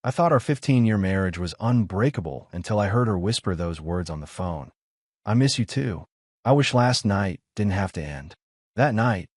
I thought our 15-year marriage was unbreakable until I heard her whisper those words on the phone. I miss you too. I wish last night didn't have to end. That night,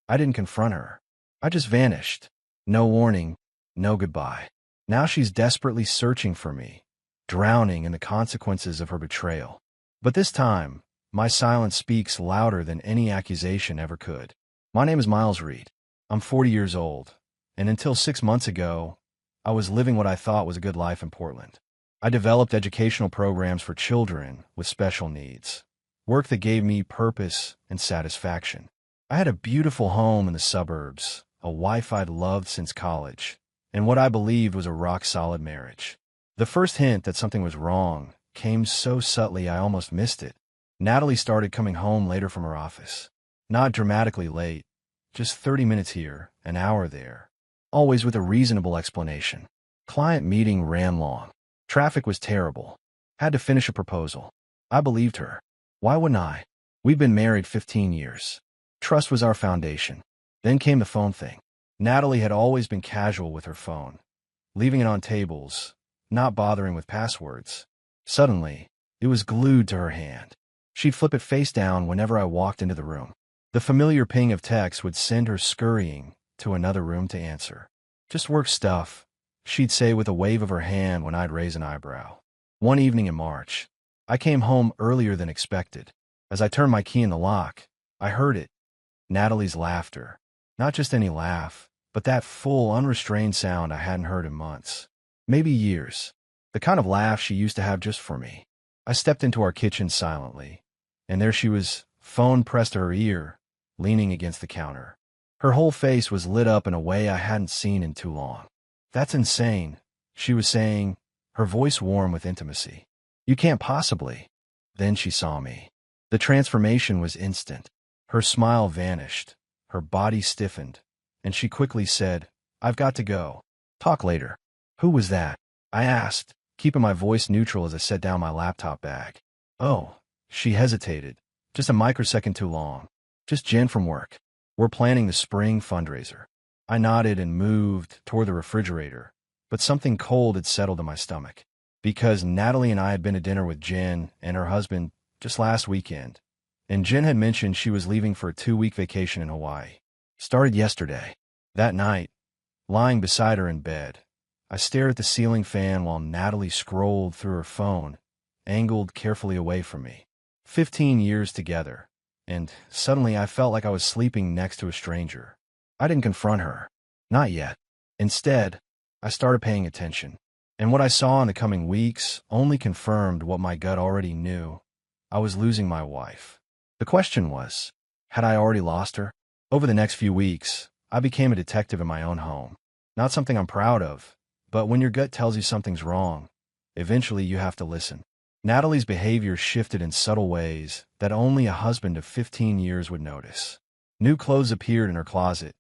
I didn't confront her. I just vanished. No warning, no goodbye. Now she's desperately searching for me, drowning in the consequences of her betrayal. But this time, my silence speaks louder than any accusation ever could. My name is Miles Reed. I'm 40 years old, and until 6 months ago, I was living what I thought was a good life in Portland. I developed educational programs for children with special needs, work that gave me purpose and satisfaction. I had a beautiful home in the suburbs, a wife I'd loved since college, and what I believed was a rock-solid marriage. The first hint that something was wrong came so subtly I almost missed it. Natalie started coming home later from her office. Not dramatically late, just 30 minutes here, an hour there. Always with a reasonable explanation. Client meeting ran long. Traffic was terrible. Had to finish a proposal. I believed her. Why wouldn't I? We'd been married 15 years. Trust was our foundation. Then came the phone thing. Natalie had always been casual with her phone, leaving it on tables, not bothering with passwords. Suddenly, it was glued to her hand. She'd flip it face down whenever I walked into the room. The familiar ping of text would send her scurrying to another room to answer. Just work stuff, she'd say with a wave of her hand when I'd raise an eyebrow. One evening in March, I came home earlier than expected. As I turned my key in the lock, I heard it. Natalie's laughter. Not just any laugh, but that full, unrestrained sound I hadn't heard in months. Maybe years. The kind of laugh she used to have just for me. I stepped into our kitchen silently, and there she was, phone pressed to her ear, leaning against the counter. Her whole face was lit up in a way I hadn't seen in too long. "That's insane," she was saying, her voice warm with intimacy. "You can't possibly." Then she saw me. The transformation was instant. Her smile vanished, her body stiffened, and she quickly said, "I've got to go. Talk later." "Who was that?" I asked, keeping my voice neutral as I set down my laptop bag. "Oh," she hesitated, just a microsecond too long. "Just Jen from work. We're planning the spring fundraiser." I nodded and moved toward the refrigerator, but something cold had settled in my stomach. Because Natalie and I had been to dinner with Jen and her husband just last weekend, and Jen had mentioned she was leaving for a 2-week vacation in Hawaii. Started yesterday. That night, lying beside her in bed, I stared at the ceiling fan while Natalie scrolled through her phone, angled carefully away from me. 15 years together, and suddenly I felt like I was sleeping next to a stranger. I didn't confront her. Not yet. Instead, I started paying attention. And what I saw in the coming weeks only confirmed what my gut already knew. I was losing my wife. The question was, had I already lost her? Over the next few weeks, I became a detective in my own home. Not something I'm proud of, but when your gut tells you something's wrong, eventually you have to listen. Natalie's behavior shifted in subtle ways that only a husband of 15 years would notice. New clothes appeared in her closet.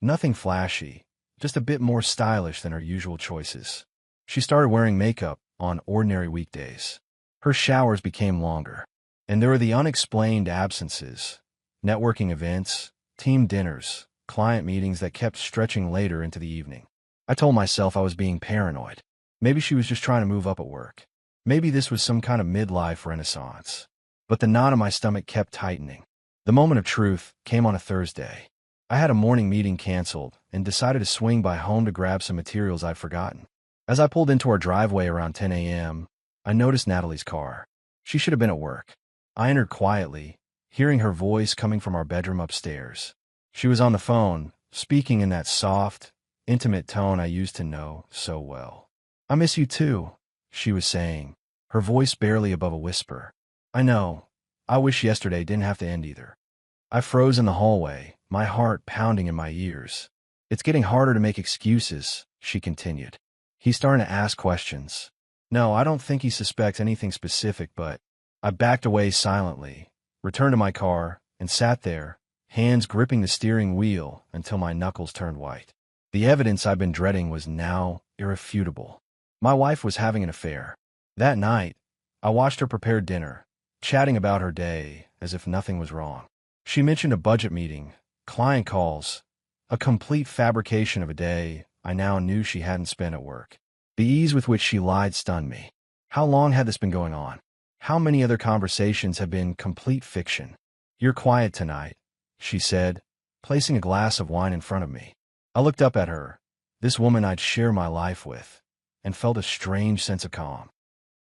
Nothing flashy, just a bit more stylish than her usual choices. She started wearing makeup on ordinary weekdays. Her showers became longer. And there were the unexplained absences, networking events, team dinners, client meetings that kept stretching later into the evening. I told myself I was being paranoid. Maybe she was just trying to move up at work. Maybe this was some kind of midlife renaissance. But the knot in my stomach kept tightening. The moment of truth came on a Thursday. I had a morning meeting canceled and decided to swing by home to grab some materials I'd forgotten. As I pulled into our driveway around 10 a.m., I noticed Natalie's car. She should have been at work. I entered quietly, hearing her voice coming from our bedroom upstairs. She was on the phone, speaking in that soft, intimate tone I used to know so well. "I miss you too," she was saying, her voice barely above a whisper. "I know. I wish yesterday didn't have to end either." I froze in the hallway, my heart pounding in my ears. "It's getting harder to make excuses," she continued. "He's starting to ask questions. No, I don't think he suspects anything specific, but..." I backed away silently, returned to my car, and sat there, hands gripping the steering wheel until my knuckles turned white. The evidence I'd been dreading was now irrefutable. My wife was having an affair. That night, I watched her prepare dinner, chatting about her day as if nothing was wrong. She mentioned a budget meeting, client calls, a complete fabrication of a day I now knew she hadn't spent at work. The ease with which she lied stunned me. How long had this been going on? How many other conversations have been complete fiction? "You're quiet tonight," she said, placing a glass of wine in front of me. I looked up at her, this woman I'd share my life with, and felt a strange sense of calm.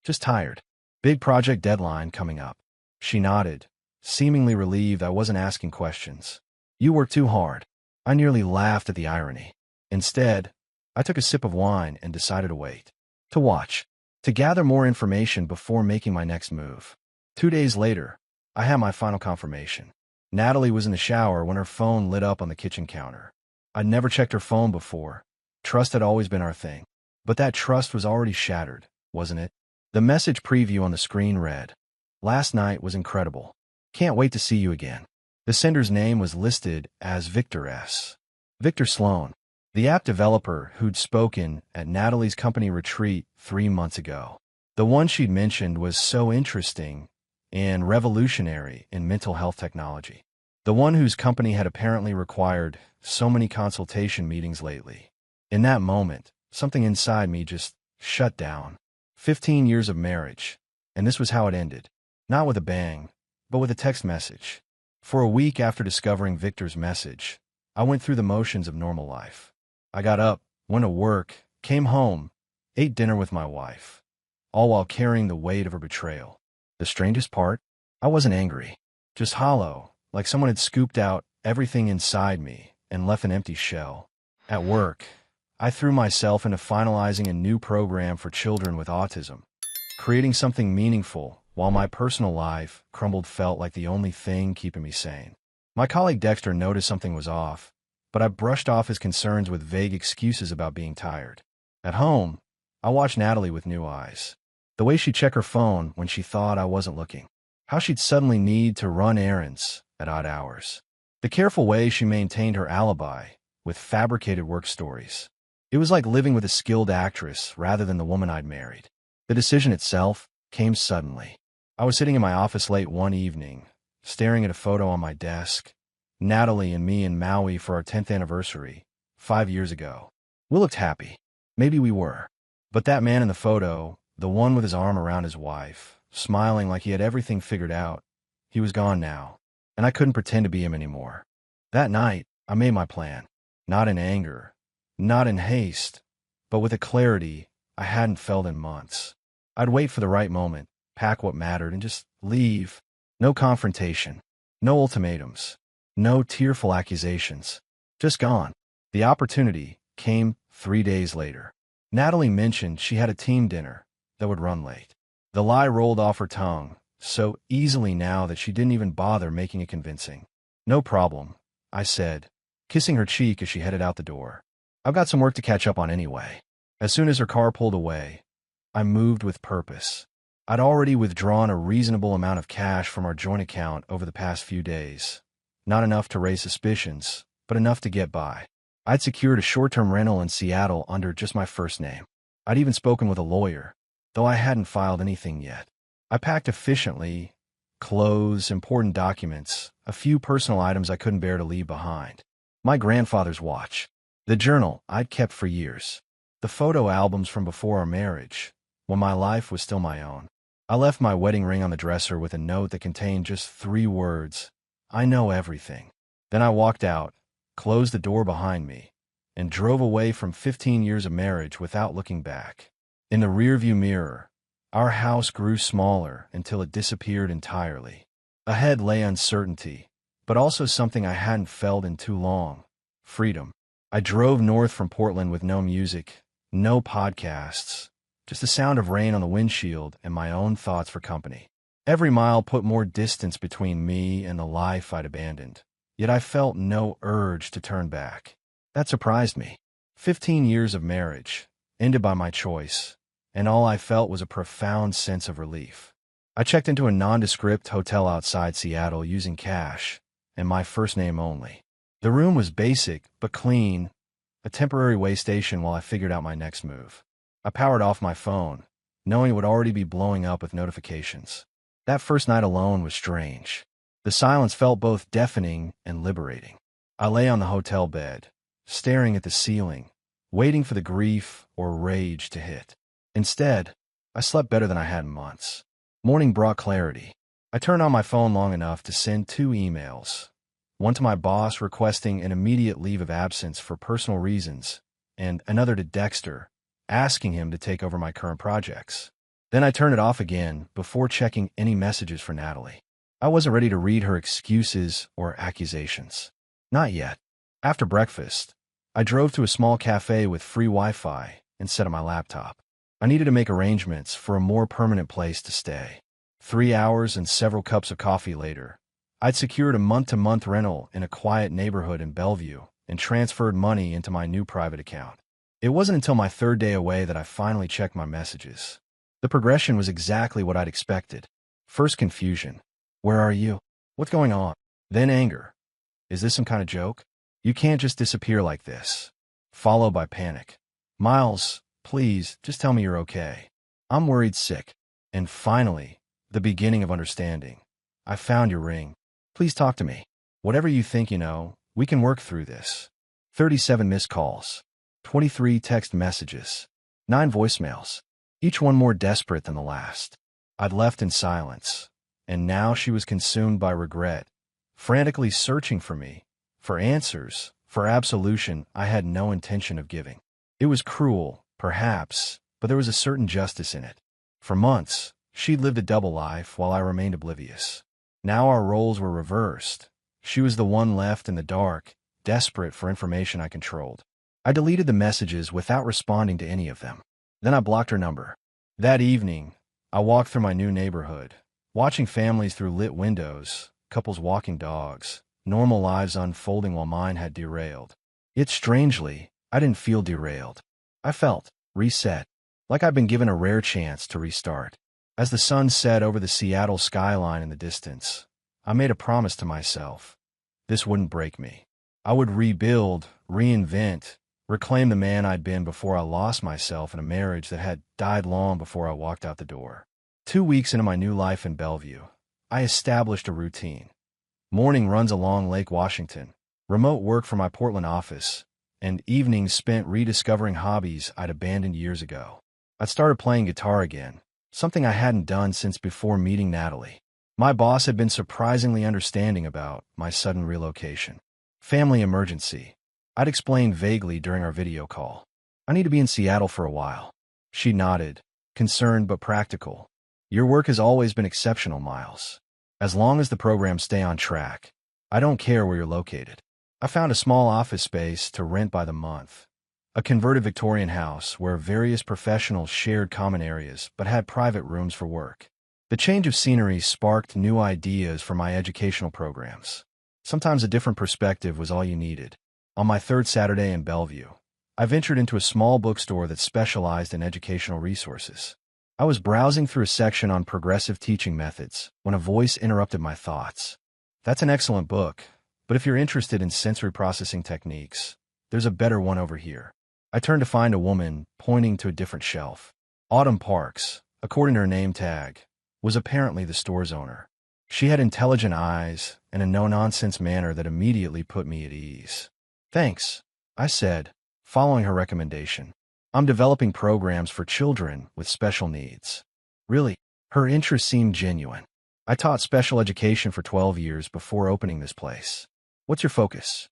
"Just tired. Big project deadline coming up." She nodded, seemingly relieved I wasn't asking questions. "You work too hard." I nearly laughed at the irony. Instead, I took a sip of wine and decided to wait. To watch. To gather more information before making my next move. 2 days later, I had my final confirmation. Natalie was in the shower when her phone lit up on the kitchen counter. I'd never checked her phone before. Trust had always been our thing. But that trust was already shattered, wasn't it? The message preview on the screen read, "Last night was incredible. Can't wait to see you again." The sender's name was listed as Victor S. Victor Sloan, the app developer who'd spoken at Natalie's company retreat 3 months ago. The one she'd mentioned was so interesting and revolutionary in mental health technology. The one whose company had apparently required so many consultation meetings lately. In that moment, something inside me just shut down. 15 years of marriage, and this was how it ended. Not with a bang, but with a text message. For a week after discovering Victor's message, I went through the motions of normal life. I got up, went to work, came home, ate dinner with my wife, all while carrying the weight of her betrayal. The strangest part? I wasn't angry, just hollow, like someone had scooped out everything inside me and left an empty shell. At work, I threw myself into finalizing a new program for children with autism, creating something meaningful while my personal life felt like the only thing keeping me sane. My colleague Dexter noticed something was off, but I brushed off his concerns with vague excuses about being tired. At home, I watched Natalie with new eyes. The way she'd check her phone when she thought I wasn't looking. How she'd suddenly need to run errands at odd hours. The careful way she maintained her alibi with fabricated work stories. It was like living with a skilled actress rather than the woman I'd married. The decision itself came suddenly. I was sitting in my office late one evening, staring at a photo on my desk. Natalie and me in Maui for our 10th anniversary, 5 years ago. We looked happy. Maybe we were. But that man in the photo, the one with his arm around his wife, smiling like he had everything figured out, he was gone now, and I couldn't pretend to be him anymore. That night, I made my plan. Not in anger, not in haste, but with a clarity I hadn't felt in months. I'd wait for the right moment, pack what mattered, and just leave. No confrontation, no ultimatums, no tearful accusations. Just gone. The opportunity came 3 days later. Natalie mentioned she had a team dinner that would run late. The lie rolled off her tongue so easily now that she didn't even bother making it convincing. "No problem," I said, kissing her cheek as she headed out the door. "I've got some work to catch up on anyway." As soon as her car pulled away, I moved with purpose. I'd already withdrawn a reasonable amount of cash from our joint account over the past few days. Not enough to raise suspicions, but enough to get by. I'd secured a short-term rental in Seattle under just my first name. I'd even spoken with a lawyer, though I hadn't filed anything yet. I packed efficiently, clothes, important documents, a few personal items I couldn't bear to leave behind. My grandfather's watch, the journal I'd kept for years, the photo albums from before our marriage, when my life was still my own. I left my wedding ring on the dresser with a note that contained just 3 words, "I know everything." Then I walked out, closed the door behind me, and drove away from 15 years of marriage without looking back. In the rearview mirror, our house grew smaller until it disappeared entirely. Ahead lay uncertainty, but also something I hadn't felt in too long: freedom. I drove north from Portland with no music, no podcasts, just the sound of rain on the windshield and my own thoughts for company. Every mile put more distance between me and the life I'd abandoned, yet I felt no urge to turn back. That surprised me. 15 years of marriage, ended by my choice, and all I felt was a profound sense of relief. I checked into a nondescript hotel outside Seattle using cash, and my first name only. The room was basic but clean, a temporary way station while I figured out my next move. I powered off my phone, knowing it would already be blowing up with notifications. That first night alone was strange. The silence felt both deafening and liberating. I lay on the hotel bed, staring at the ceiling, waiting for the grief or rage to hit. Instead, I slept better than I had in months. Morning brought clarity. I turned on my phone long enough to send 2 emails. One to my boss requesting an immediate leave of absence for personal reasons, and another to Dexter, asking him to take over my current projects. Then I turned it off again before checking any messages for Natalie. I wasn't ready to read her excuses or accusations. Not yet. After breakfast, I drove to a small cafe with free Wi-Fi and set up my laptop. I needed to make arrangements for a more permanent place to stay. 3 hours and several cups of coffee later, I'd secured a month-to-month rental in a quiet neighborhood in Bellevue and transferred money into my new private account. It wasn't until my 3rd day away that I finally checked my messages. The progression was exactly what I'd expected. First confusion. Where are you? What's going on? Then anger. Is this some kind of joke? You can't just disappear like this. Followed by panic. Miles, please, just tell me you're okay. I'm worried sick. And finally, the beginning of understanding. I found your ring. Please talk to me. Whatever you think you know, we can work through this. 37 missed calls. 23 text messages. 9 voicemails. Each one more desperate than the last. I'd left in silence. And now she was consumed by regret, frantically searching for me, for answers, for absolution I had no intention of giving. It was cruel, perhaps, but there was a certain justice in it. For months, she'd lived a double life while I remained oblivious. Now our roles were reversed. She was the one left in the dark, desperate for information I controlled. I deleted the messages without responding to any of them. Then I blocked her number. That evening, I walked through my new neighborhood, watching families through lit windows, couples walking dogs, normal lives unfolding while mine had derailed. Yet strangely, I didn't feel derailed. I felt reset, like I'd been given a rare chance to restart. As the sun set over the Seattle skyline in the distance, I made a promise to myself. This wouldn't break me. I would rebuild, reinvent, reclaim the man I'd been before I lost myself in a marriage that had died long before I walked out the door. 2 weeks into my new life in Bellevue, I established a routine. Morning runs along Lake Washington, remote work from my Portland office, and evenings spent rediscovering hobbies I'd abandoned years ago. I'd started playing guitar again, something I hadn't done since before meeting Natalie. My boss had been surprisingly understanding about my sudden relocation. Family emergency. I'd explained vaguely during our video call. I need to be in Seattle for a while. She nodded, concerned but practical. Your work has always been exceptional, Miles. As long as the programs stay on track, I don't care where you're located. I found a small office space to rent by the month. A converted Victorian house where various professionals shared common areas but had private rooms for work. The change of scenery sparked new ideas for my educational programs. Sometimes a different perspective was all you needed. On my 3rd Saturday in Bellevue, I ventured into a small bookstore that specialized in educational resources. I was browsing through a section on progressive teaching methods when a voice interrupted my thoughts. That's an excellent book, but if you're interested in sensory processing techniques, there's a better one over here. I turned to find a woman pointing to a different shelf. Autumn Parks, according to her name tag, was apparently the store's owner. She had intelligent eyes and a no-nonsense manner that immediately put me at ease. Thanks, I said, following her recommendation. I'm developing programs for children with special needs. Really, her interest seemed genuine. I taught special education for 12 years before opening this place. What's your focus?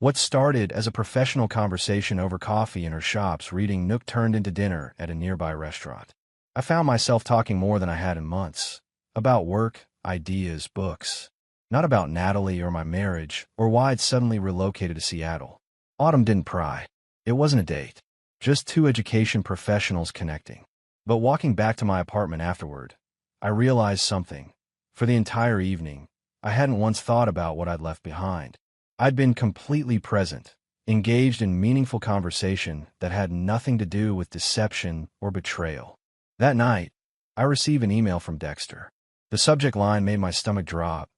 What started as a professional conversation over coffee in her shop's reading nook turned into dinner at a nearby restaurant. I found myself talking more than I had in months. About work, ideas, books. Not about Natalie or my marriage or why I'd suddenly relocated to Seattle. Autumn didn't pry. It wasn't a date. Just 2 education professionals connecting. But walking back to my apartment afterward, I realized something. For the entire evening, I hadn't once thought about what I'd left behind. I'd been completely present, engaged in meaningful conversation that had nothing to do with deception or betrayal. That night, I received an email from Dexter. The subject line made my stomach drop.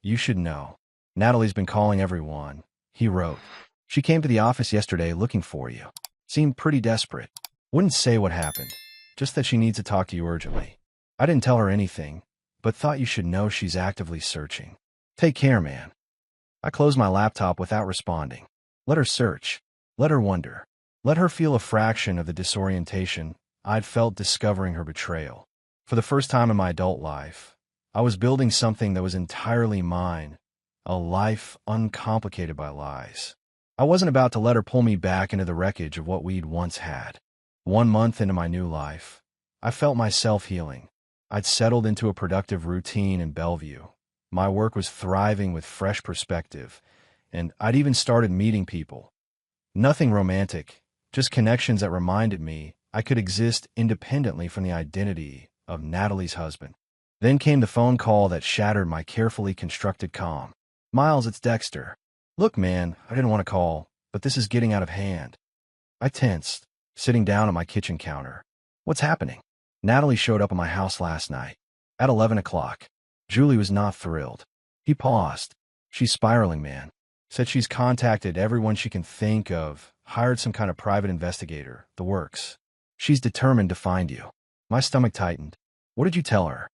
You should know. Natalie's been calling everyone, he wrote. She came to the office yesterday looking for you. Seemed pretty desperate. Wouldn't say what happened, just that she needs to talk to you urgently. I didn't tell her anything, but thought you should know she's actively searching. Take care, man. I closed my laptop without responding. Let her search. Let her wonder. Let her feel a fraction of the disorientation I'd felt discovering her betrayal. For the first time in my adult life, I was building something that was entirely mine, a life uncomplicated by lies. I wasn't about to let her pull me back into the wreckage of what we'd once had. 1 month into my new life, I felt myself healing. I'd settled into a productive routine in Bellevue. My work was thriving with fresh perspective, and I'd even started meeting people. Nothing romantic, just connections that reminded me I could exist independently from the identity of Natalie's husband. Then came the phone call that shattered my carefully constructed calm. "Miles, it's Dexter. Look, man, I didn't want to call, but this is getting out of hand." I tensed, sitting down at my kitchen counter. "What's happening?" "Natalie showed up at my house last night, at 11 o'clock. Julie was not thrilled." He paused. "She's spiraling, man. Said she's contacted everyone she can think of, hired some kind of private investigator, the works. She's determined to find you." My stomach tightened. "What did you tell her?"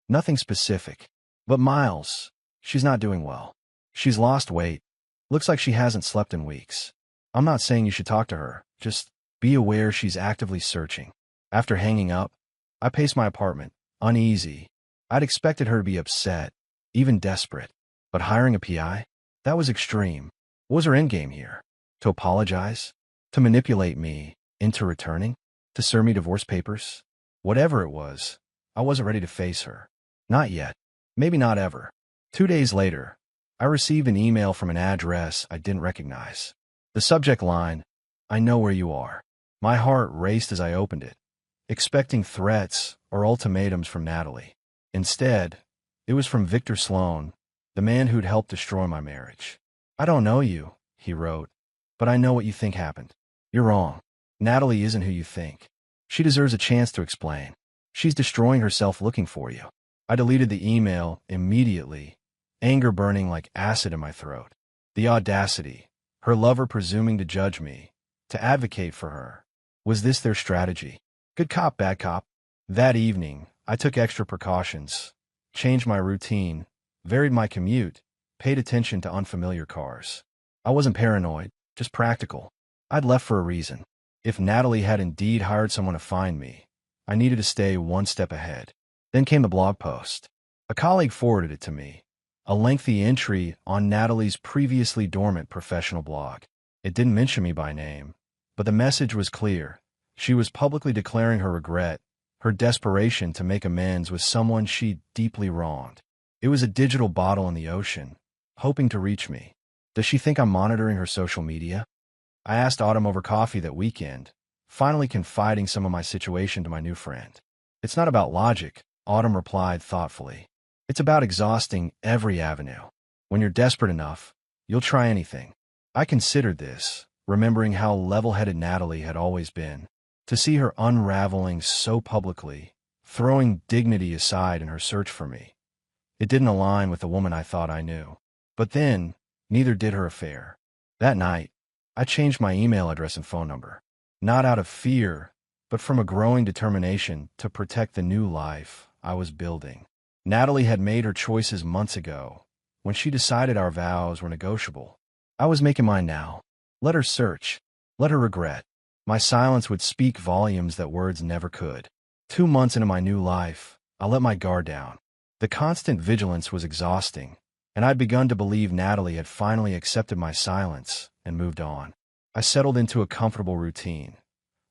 "Nothing specific. But Miles, she's not doing well. She's lost weight. Looks like she hasn't slept in weeks. I'm not saying you should talk to her. Just be aware she's actively searching." After hanging up, I paced my apartment, uneasy. I'd expected her to be upset, even desperate. But hiring a PI? That was extreme. What was her endgame here? To apologize? To manipulate me into returning? To serve me divorce papers? Whatever it was, I wasn't ready to face her. Not yet. Maybe not ever. 2 days later, I received an email from an address I didn't recognize. The subject line, "I know where you are." My heart raced as I opened it, expecting threats or ultimatums from Natalie. Instead, it was from Victor Sloan, the man who'd helped destroy my marriage. "I don't know you," he wrote, "but I know what you think happened. You're wrong. Natalie isn't who you think. She deserves a chance to explain. She's destroying herself looking for you." I deleted the email immediately, anger burning like acid in my throat. The audacity, her lover presuming to judge me, to advocate for her. Was this their strategy? Good cop, bad cop. That evening, I took extra precautions, changed my routine, varied my commute, paid attention to unfamiliar cars. I wasn't paranoid, just practical. I'd left for a reason. If Natalie had indeed hired someone to find me, I needed to stay one step ahead. Then came the blog post. A colleague forwarded it to me, a lengthy entry on Natalie's previously dormant professional blog. It didn't mention me by name, but the message was clear. She was publicly declaring her regret, her desperation to make amends with someone she'd deeply wronged. It was a digital bottle in the ocean, hoping to reach me. Does she think I'm monitoring her social media? I asked Autumn over coffee that weekend, finally confiding some of my situation to my new friend. "It's not about logic," Autumn replied thoughtfully. "It's about exhausting every avenue. When you're desperate enough, you'll try anything." I considered this, remembering how level-headed Natalie had always been. To see her unraveling so publicly, throwing dignity aside in her search for me, it didn't align with the woman I thought I knew. But then, neither did her affair. That night, I changed my email address and phone number. Not out of fear, but from a growing determination to protect the new life I was building. Natalie had made her choices months ago, when she decided our vows were negotiable. I was making mine now. Let her search. Let her regret. My silence would speak volumes that words never could. 2 months into my new life, I let my guard down. The constant vigilance was exhausting, and I'd begun to believe Natalie had finally accepted my silence and moved on. I settled into a comfortable routine.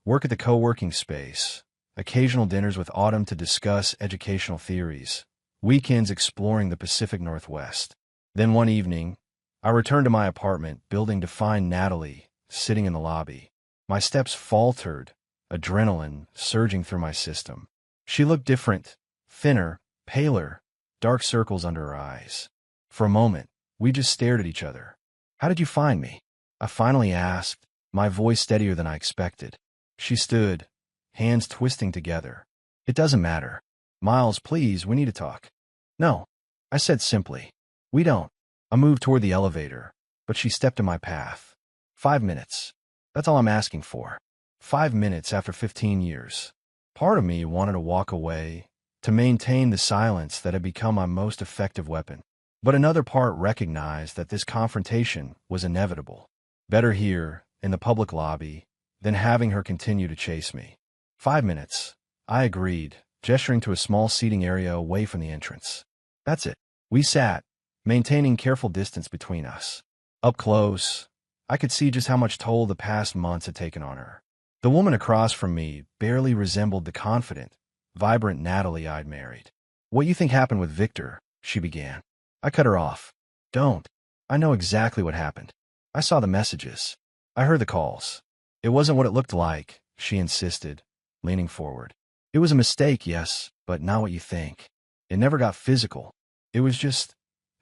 Work at the co-working space, occasional dinners with Autumn to discuss educational theories, weekends exploring the Pacific Northwest. Then one evening, I returned to my apartment building to find Natalie sitting in the lobby. My steps faltered, adrenaline surging through my system. She looked different, thinner, paler, dark circles under her eyes. For a moment, we just stared at each other. "How did you find me?" I finally asked, my voice steadier than I expected. She stood, hands twisting together. "It doesn't matter. Miles, please, we need to talk." "No," I said simply. "We don't." I moved toward the elevator, but she stepped in my path. 5 minutes. That's all I'm asking for. 5 minutes after 15 years. Part of me wanted to walk away, to maintain the silence that had become my most effective weapon. But another part recognized that this confrontation was inevitable. Better here, in the public lobby, than having her continue to chase me. 5 minutes. I agreed, gesturing to a small seating area away from the entrance. That's it. We sat, maintaining careful distance between us. Up close, I could see just how much toll the past months had taken on her. The woman across from me barely resembled the confident, vibrant Natalie I'd married. "What you think happened with Victor?" she began. I cut her off. "Don't. I know exactly what happened. I saw the messages. I heard the calls. It wasn't what it looked like," she insisted, leaning forward. "It was a mistake, yes, but not what you think. It never got physical. It was just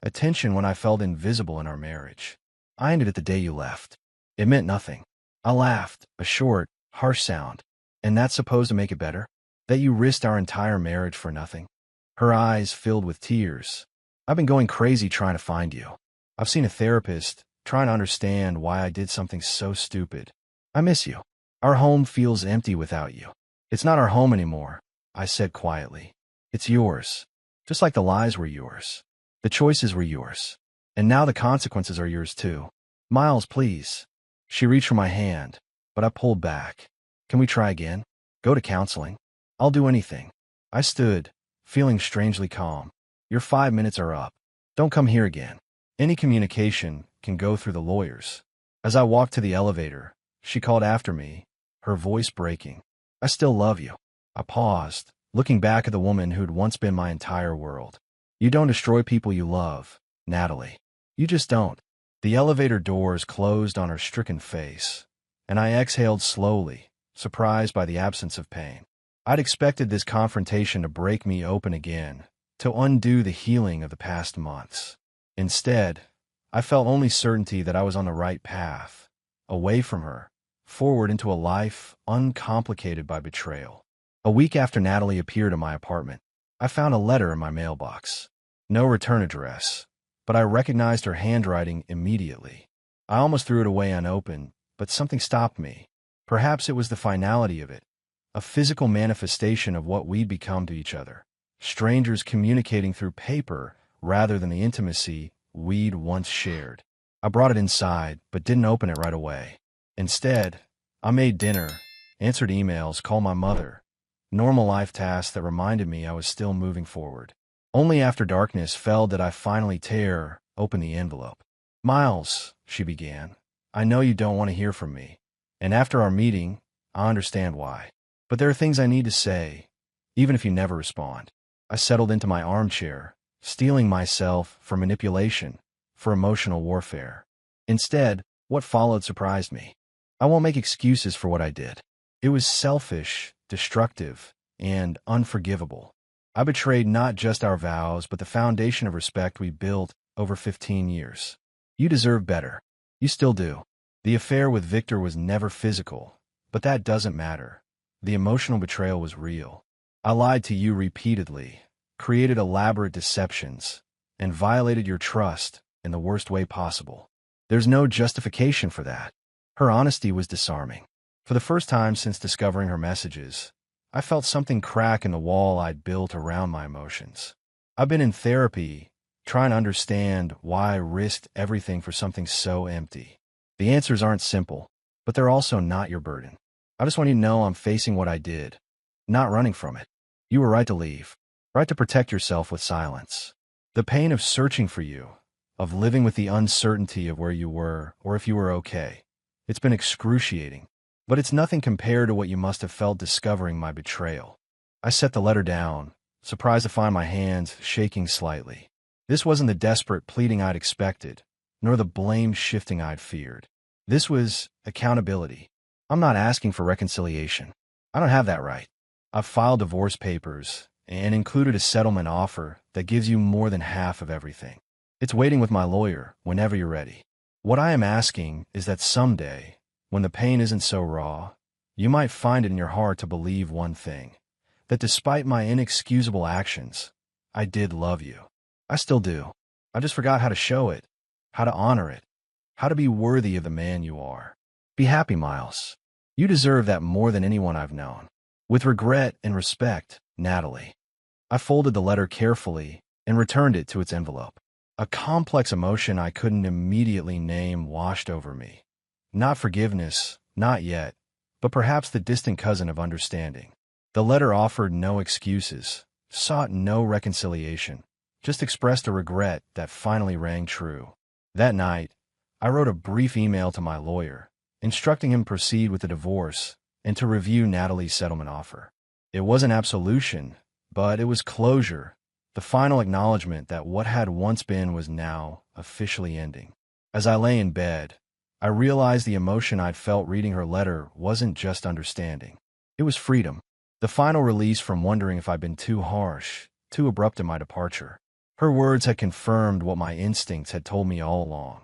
a tension when I felt invisible in our marriage. I ended it the day you left. It meant nothing." I laughed, a short, harsh sound. "And that's supposed to make it better? That you risked our entire marriage for nothing?" Her eyes filled with tears. "I've been going crazy trying to find you. I've seen a therapist, trying to understand why I did something so stupid. I miss you. Our home feels empty without you." "It's not our home anymore," I said quietly. "It's yours. Just like the lies were yours. The choices were yours. And now the consequences are yours too. Miles, please." She reached for my hand, but I pulled back. "Can we try again? Go to counseling? I'll do anything." I stood, feeling strangely calm. "Your 5 minutes are up. Don't come here again. Any communication can go through the lawyers." As I walked to the elevator, she called after me, her voice breaking. "I still love you." I paused, looking back at the woman who'd once been my entire world. "You don't destroy people you love, Natalie. You just don't." The elevator doors closed on her stricken face, and I exhaled slowly, surprised by the absence of pain. I'd expected this confrontation to break me open again, to undo the healing of the past months. Instead, I felt only certainty that I was on the right path, away from her, forward into a life uncomplicated by betrayal. A week after Natalie appeared in my apartment, I found a letter in my mailbox. No return address, but I recognized her handwriting immediately. I almost threw it away unopened, but something stopped me. Perhaps it was the finality of it, a physical manifestation of what we'd become to each other, strangers communicating through paper rather than the intimacy we'd once shared. I brought it inside, but didn't open it right away. Instead, I made dinner, answered emails, called my mother, normal life tasks that reminded me I was still moving forward. Only after darkness fell did I finally tear open the envelope. "Miles," she began, "I know you don't want to hear from me, and after our meeting, I understand why. But there are things I need to say, even if you never respond." I settled into my armchair, steeling myself for manipulation, for emotional warfare. Instead, what followed surprised me. I won't make excuses for what I did. It was selfish, destructive, and unforgivable. I betrayed not just our vows, but the foundation of respect we built over 15 years. You deserve better. You still do. The affair with Victor was never physical, but that doesn't matter. The emotional betrayal was real. I lied to you repeatedly, created elaborate deceptions, and violated your trust in the worst way possible. There's no justification for that. Her honesty was disarming. For the first time since discovering her messages, I felt something crack in the wall I'd built around my emotions. I've been in therapy, trying to understand why I risked everything for something so empty. The answers aren't simple, but they're also not your burden. I just want you to know I'm facing what I did, not running from it. You were right to leave, right to protect yourself with silence. The pain of searching for you, of living with the uncertainty of where you were or if you were okay, it's been excruciating, but it's nothing compared to what you must have felt discovering my betrayal. I set the letter down, surprised to find my hands shaking slightly. This wasn't the desperate pleading I'd expected, nor the blame shifting I'd feared. This was accountability. I'm not asking for reconciliation. I don't have that right. I've filed divorce papers and included a settlement offer that gives you more than half of everything. It's waiting with my lawyer whenever you're ready. What I am asking is that someday, when the pain isn't so raw, you might find it in your heart to believe one thing, that despite my inexcusable actions, I did love you. I still do. I just forgot how to show it, how to honor it, how to be worthy of the man you are. Be happy, Miles. You deserve that more than anyone I've known. With regret and respect, Natalie. I folded the letter carefully and returned it to its envelope. A complex emotion I couldn't immediately name washed over me. Not forgiveness, not yet, but perhaps the distant cousin of understanding. The letter offered no excuses, sought no reconciliation, just expressed a regret that finally rang true. That night, I wrote a brief email to my lawyer, instructing him to proceed with the divorce and to review Natalie's settlement offer. It wasn't absolution, but it was closure, the final acknowledgement that what had once been was now officially ending. As I lay in bed, I realized the emotion I'd felt reading her letter wasn't just understanding. It was freedom. The final release from wondering if I'd been too harsh, too abrupt in my departure. Her words had confirmed what my instincts had told me all along.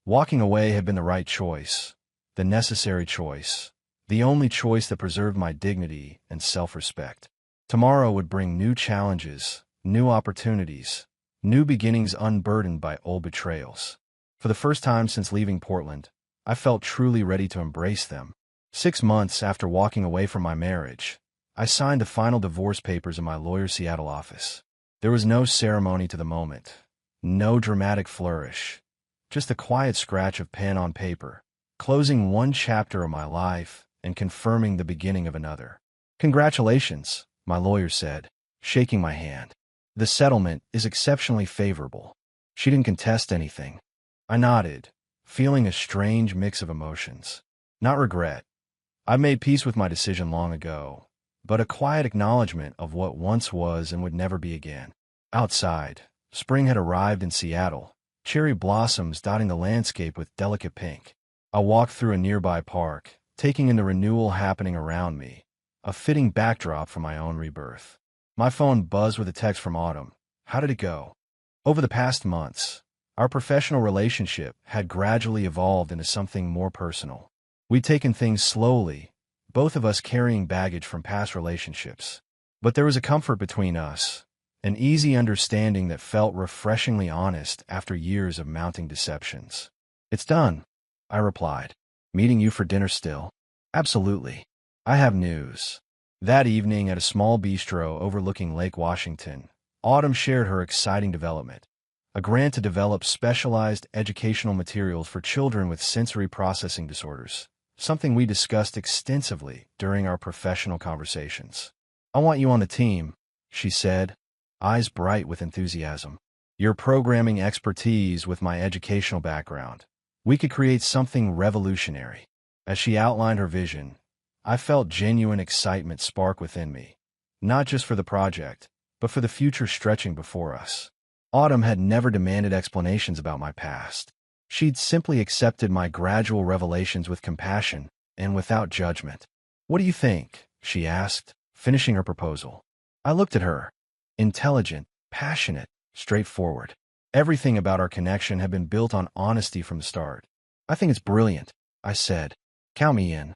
Walking away had been the right choice, the necessary choice, the only choice that preserved my dignity and self-respect. Tomorrow would bring new challenges, new opportunities, new beginnings unburdened by old betrayals. For the first time since leaving Portland, I felt truly ready to embrace them. 6 months after walking away from my marriage, I signed the final divorce papers in my lawyer's Seattle office. There was no ceremony to the moment, no dramatic flourish, just a quiet scratch of pen on paper, closing one chapter of my life and confirming the beginning of another. "Congratulations," my lawyer said, shaking my hand. "The settlement is exceptionally favorable." She didn't contest anything. I nodded, feeling a strange mix of emotions. Not regret. I made peace with my decision long ago, but a quiet acknowledgement of what once was and would never be again. Outside, spring had arrived in Seattle, cherry blossoms dotting the landscape with delicate pink. I walked through a nearby park, taking in the renewal happening around me, a fitting backdrop for my own rebirth. My phone buzzed with a text from Autumn. How did it go? Over the past months, our professional relationship had gradually evolved into something more personal. We'd taken things slowly, both of us carrying baggage from past relationships. But there was a comfort between us, an easy understanding that felt refreshingly honest after years of mounting deceptions. "It's done," I replied. "Meeting you for dinner still?" "Absolutely. I have news." That evening at a small bistro overlooking Lake Washington, Autumn shared her exciting development. A grant to develop specialized educational materials for children with sensory processing disorders, something we discussed extensively during our professional conversations. "I want you on the team," she said, eyes bright with enthusiasm. "Your programming expertise with my educational background. We could create something revolutionary." As she outlined her vision, I felt genuine excitement spark within me, not just for the project, but for the future stretching before us. Autumn had never demanded explanations about my past. She'd simply accepted my gradual revelations with compassion and without judgment. "What do you think?" she asked, finishing her proposal. I looked at her. Intelligent, passionate, straightforward. Everything about our connection had been built on honesty from the start. "I think it's brilliant," I said. "Count me in."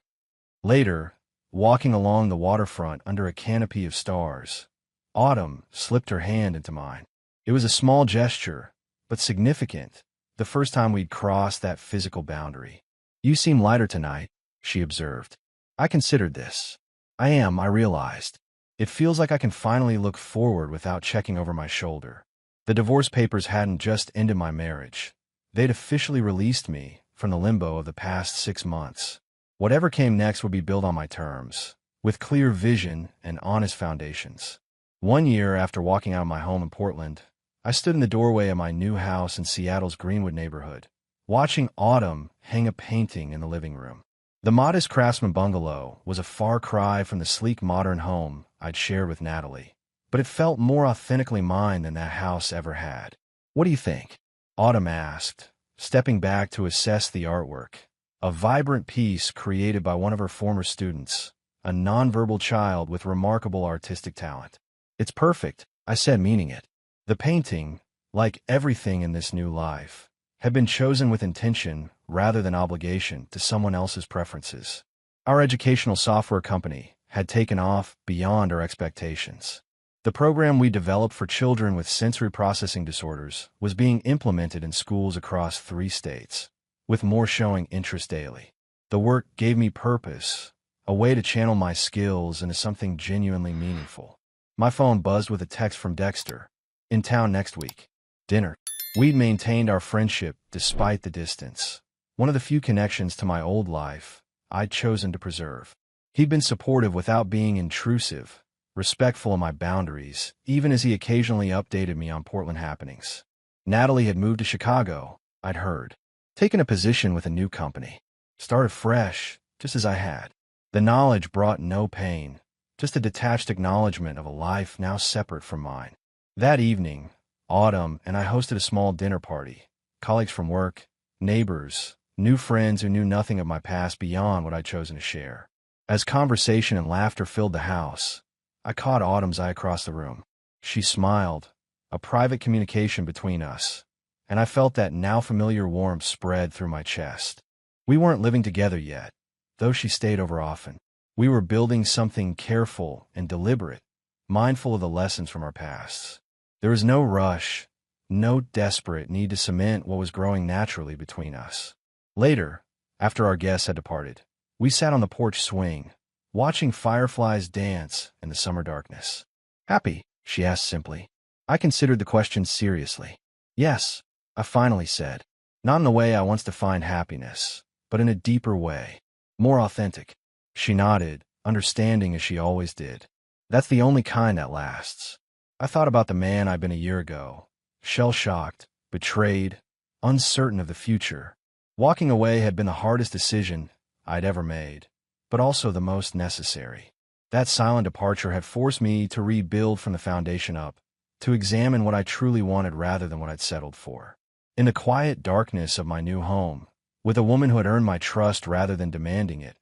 Later, walking along the waterfront under a canopy of stars, Autumn slipped her hand into mine. It was a small gesture, but significant, the first time we'd crossed that physical boundary. "You seem lighter tonight," she observed. I considered this. I realized. It feels like I can finally look forward without checking over my shoulder. The divorce papers hadn't just ended my marriage. They'd officially released me from the limbo of the past 6 months. Whatever came next would be built on my terms, with clear vision and honest foundations. 1 year after walking out of my home in Portland, I stood in the doorway of my new house in Seattle's Greenwood neighborhood, watching Autumn hang a painting in the living room. The modest craftsman bungalow was a far cry from the sleek modern home I'd shared with Natalie, but it felt more authentically mine than that house ever had. "What do you think?" Autumn asked, stepping back to assess the artwork. A vibrant piece created by one of her former students, a nonverbal child with remarkable artistic talent. "It's perfect," I said, meaning it. The painting, like everything in this new life, had been chosen with intention rather than obligation to someone else's preferences. Our educational software company had taken off beyond our expectations. The program we developed for children with sensory processing disorders was being implemented in schools across 3 states, with more showing interest daily. The work gave me purpose, a way to channel my skills into something genuinely meaningful. My phone buzzed with a text from Dexter. "In town next week. Dinner." We'd maintained our friendship despite the distance, one of the few connections to my old life I'd chosen to preserve. He'd been supportive without being intrusive, respectful of my boundaries, even as he occasionally updated me on Portland happenings. Natalie had moved to Chicago, I'd heard, taken a position with a new company, started fresh, just as I had. The knowledge brought no pain, just a detached acknowledgement of a life now separate from mine. That evening, Autumn and I hosted a small dinner party. Colleagues from work, neighbors, new friends who knew nothing of my past beyond what I'd chosen to share. As conversation and laughter filled the house, I caught Autumn's eye across the room. She smiled, a private communication between us, and I felt that now familiar warmth spread through my chest. We weren't living together yet, though she stayed over often. We were building something careful and deliberate, mindful of the lessons from our pasts. There was no rush, no desperate need to cement what was growing naturally between us. Later, after our guests had departed, we sat on the porch swing, watching fireflies dance in the summer darkness. "Happy?" she asked simply. I considered the question seriously. "Yes," I finally said. Not in the way I once defined happiness, but in a deeper way, more authentic. She nodded, understanding as she always did. "That's the only kind that lasts." I thought about the man I'd been a year ago, shell-shocked, betrayed, uncertain of the future. Walking away had been the hardest decision I'd ever made, but also the most necessary. That silent departure had forced me to rebuild from the foundation up, to examine what I truly wanted rather than what I'd settled for. In the quiet darkness of my new home, with a woman who had earned my trust rather than demanding it,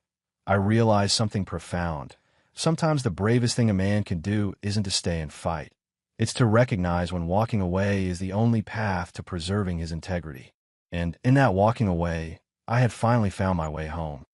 I realized something profound. Sometimes the bravest thing a man can do isn't to stay and fight. It's to recognize when walking away is the only path to preserving his integrity. And in that walking away, I had finally found my way home.